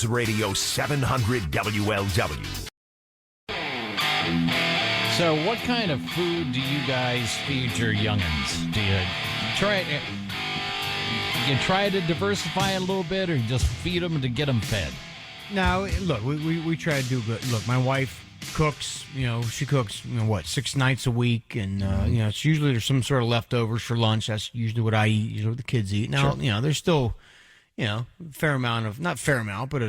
News Radio 700 WLW. So what kind of food do you guys feed your youngins? Do you try to diversify a little bit, or you just feed them to get them fed? No, look, we try to do good. Look, my wife cooks, she cooks, 6 nights a week, and, it's usually there's some sort of leftovers for lunch. That's usually what I eat, usually what the kids eat. Now, Sure. There's still, fair amount of, not fair amount, but,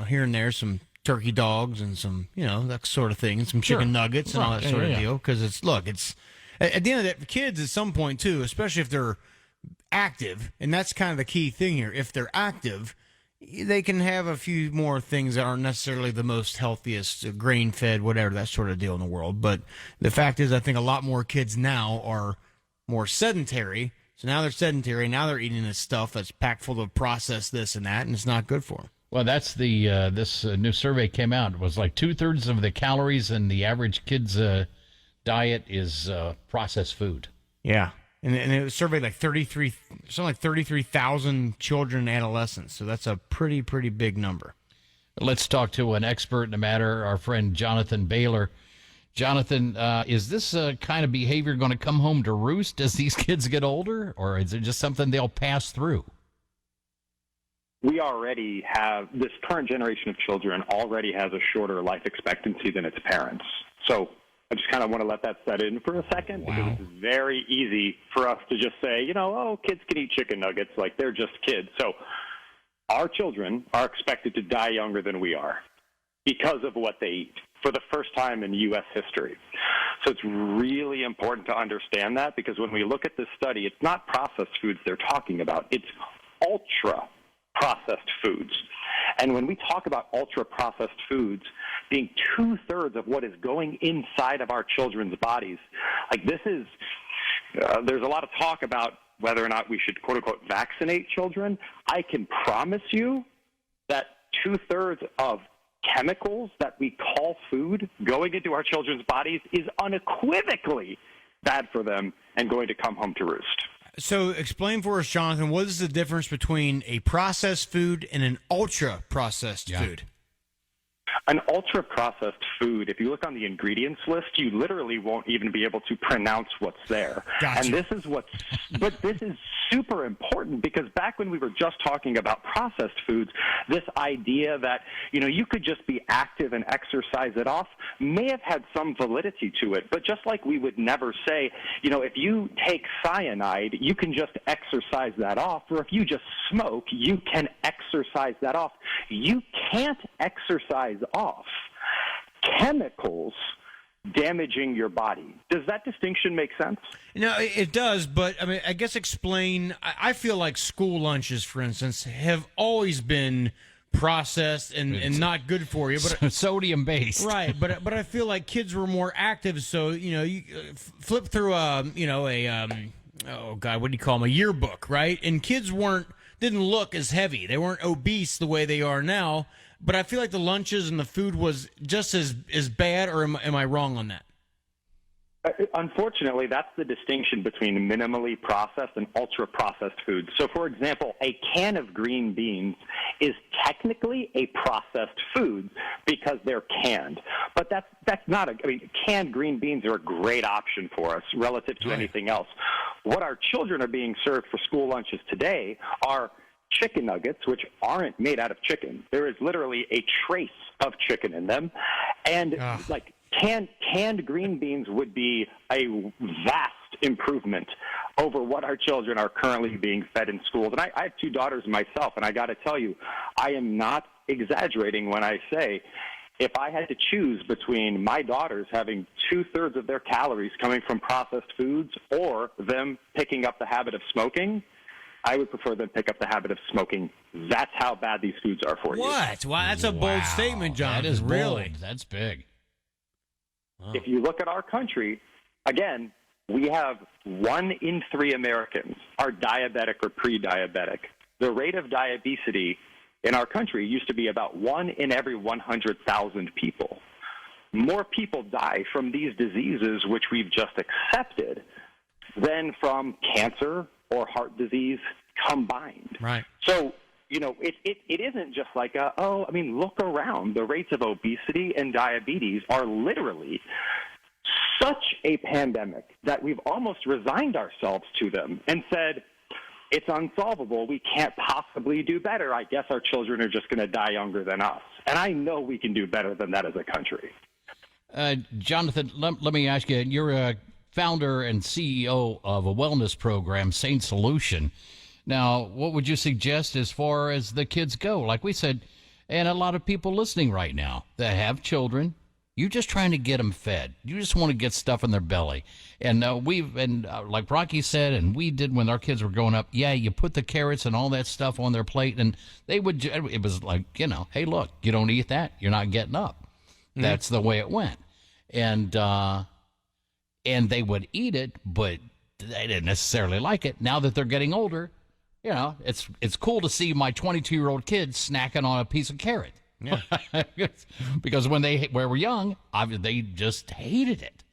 here and there, some turkey dogs and some, that sort of thing, and some chicken nuggets and all that sort of deal. Because it's at the end of that, for kids at some point too, especially if they're active, and that's kind of the key thing here. If they're active, they can have a few more things that aren't necessarily the most healthiest, grain-fed, whatever, that sort of deal in the world. But the fact is, I think a lot more kids now are more sedentary. So now they're sedentary. Now they're eating this stuff that's packed full of processed this and that, and it's not good for them. Well, that's the this new survey came out. It was like 2/3 of the calories in the average kid's diet is processed food. Yeah. And it surveyed like 33,000 children and adolescents. So that's a pretty big number. Let's talk to an expert in the matter, our friend Jonathan Bailor. Jonathan, is this kind of behavior going to come home to roost as these kids get older, or is it just something they'll pass through? We already have, this current generation of children already has a shorter life expectancy than its parents. So I just kind of want to let that set in for a second, because it's very easy for us to just say, kids can eat chicken nuggets, like they're just kids. So our children are expected to die younger than we are because of what they eat for the first time in U.S. history. So it's really important to understand that, because when we look at this study, it's not processed foods they're talking about. It's ultra-processed foods. And when we talk about ultra-processed foods being 2/3 of what is going inside of our children's bodies, like this is, there's a lot of talk about whether or not we should, quote-unquote, vaccinate children. I can promise you that 2/3 of chemicals that we call food going into our children's bodies is unequivocally bad for them and going to come home to roost. So explain for us, Jonathan, what is the difference between a processed food and an ultra-processed food? An ultra-processed food, if you look on the ingredients list, you literally won't even be able to pronounce what's there. Gotcha. And this is super important, because back when we were just talking about processed foods, this idea that, you could just be active and exercise it off may have had some validity to it. But just like we would never say, if you take cyanide, you can just exercise that off, or if you just smoke, you can exercise that off. You can't exercise off chemicals damaging your body. Does that distinction make sense? No, it does, but I guess explain. I feel like school lunches, for instance, have always been processed and not good for you, but sodium based, right? But I feel like kids were more active, so you flip through oh God, what do you call them? A yearbook, right? And kids didn't look as heavy. They weren't obese the way they are now. But I feel like the lunches and the food was just as bad, or am I wrong on that? Unfortunately, that's the distinction between minimally processed and ultra-processed foods. So, for example, a can of green beans is technically a processed food because they're canned. But that's not canned green beans are a great option for us relative to anything else. What our children are being served for school lunches today are chicken nuggets, which aren't made out of chicken. There is literally a trace of chicken in them. And canned green beans would be a vast improvement over what our children are currently being fed in schools. And I have 2 daughters myself, and I got to tell you, I am not exaggerating when I say, if I had to choose between my daughters having 2/3 of their calories coming from processed foods or them picking up the habit of smoking, I would prefer them pick up the habit of smoking. That's how bad these foods are for you. What? Wow, that's a bold statement, John. That is really bold. That's big. Wow. If you look at our country, again, we have 1 in 3 Americans are diabetic or pre-diabetic. The rate of diabetes in our country used to be about 1 in every 100,000 people. More people die from these diseases, which we've just accepted, than from cancer or heart disease combined. Right. So, it isn't just like look around. The rates of obesity and diabetes are literally such a pandemic that we've almost resigned ourselves to them and said, it's unsolvable. We can't possibly do better. I guess our children are just going to die younger than us. And I know we can do better than that as a country. Jonathan, let me ask you, you're a founder and CEO of a wellness program, SANE Solution. Now, what would you suggest as far as the kids go? Like we said, and a lot of people listening right now that have children, you're just trying to get them fed. You just want to get stuff in their belly. And like Rocky said, and we did when our kids were growing up, you put the carrots and all that stuff on their plate, and it was like, hey, look, you don't eat that, you're not getting up. Mm-hmm. That's the way it went. And they would eat it, but they didn't necessarily like it. Now that they're getting older, it's cool to see my 22-year-old kid snacking on a piece of carrot. Yeah. Because when they were young, they just hated it.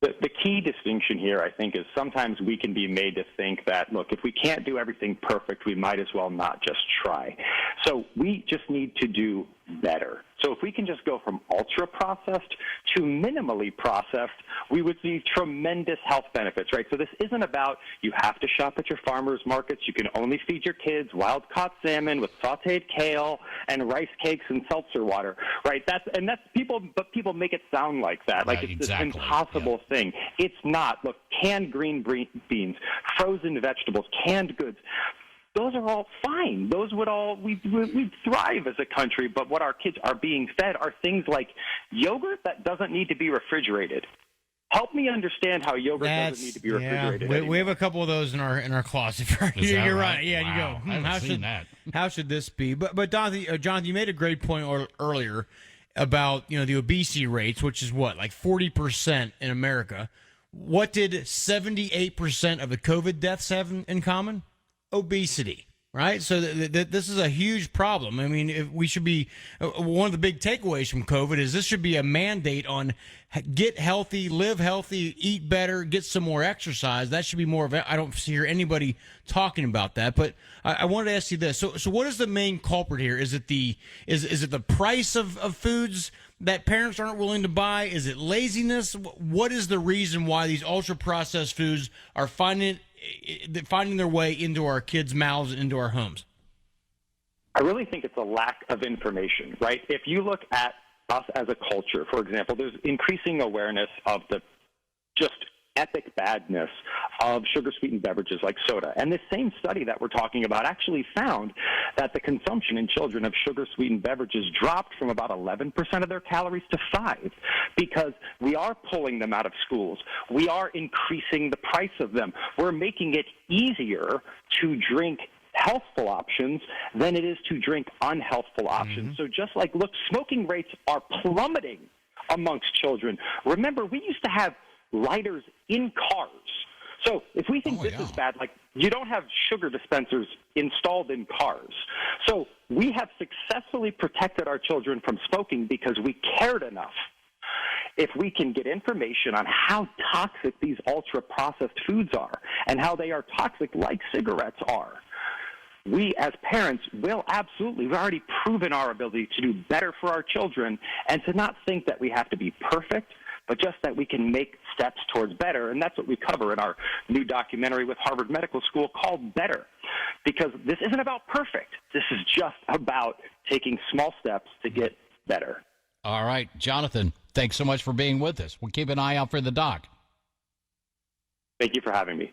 The key distinction here, I think, is sometimes we can be made to think that, look, if we can't do everything perfect, we might as well not just try. So we just need to do better. So if we can just go from ultra-processed to minimally processed, we would see tremendous health benefits, right? So this isn't about you have to shop at your farmers markets, you can only feed your kids wild-caught salmon with sautéed kale and rice cakes and seltzer water, right? But people make it sound like that, like it's exactly. This impossible thing. It's not. Look, canned green beans, frozen vegetables, canned goods, those are all fine. Those would all, we thrive as a country, but what our kids are being fed are things like yogurt that doesn't need to be refrigerated. Help me understand how yogurt doesn't need to be refrigerated. Yeah, we have a couple of those in our closet. You're right. Yeah, wow. You go. How should this be? But Jonathan, you made a great point earlier about the obesity rates, which is what, like 40% in America. What did 78% of the COVID deaths have in common? Obesity, right? So this is a huge problem. I mean, if we should be one of the big takeaways from COVID is this should be a mandate on get healthy, live healthy, eat better, get some more exercise. That should be more of it. I don't hear anybody talking about that. But I wanted to ask you this. So what is the main culprit here? Is it the price of foods that parents aren't willing to buy? Is it laziness? What is the reason why these ultra processed foods are finding their way into our kids' mouths and into our homes? I really think it's a lack of information, right? If you look at us as a culture, for example, there's increasing awareness of the just epic badness of sugar-sweetened beverages like soda. And this same study that we're talking about actually found that the consumption in children of sugar-sweetened beverages dropped from about 11% of their calories to 5%, because we are pulling them out of schools. We are increasing the price of them. We're making it easier to drink healthful options than it is to drink unhealthful options. Mm-hmm. So just like, look, smoking rates are plummeting amongst children. Remember, we used to have lighters in cars. So if we think this is bad, like, you don't have sugar dispensers installed in cars. So we have successfully protected our children from smoking because we cared enough. If we can get information on how toxic these ultra-processed foods are and how they are toxic like cigarettes are, we as parents will absolutely, we've already proven our ability to do better for our children and to not think that we have to be perfect, but just that we can make steps towards better. And that's what we cover in our new documentary with Harvard Medical School called Better. Because this isn't about perfect. This is just about taking small steps to get better. All right, Jonathan, thanks so much for being with us. We'll keep an eye out for the doc. Thank you for having me.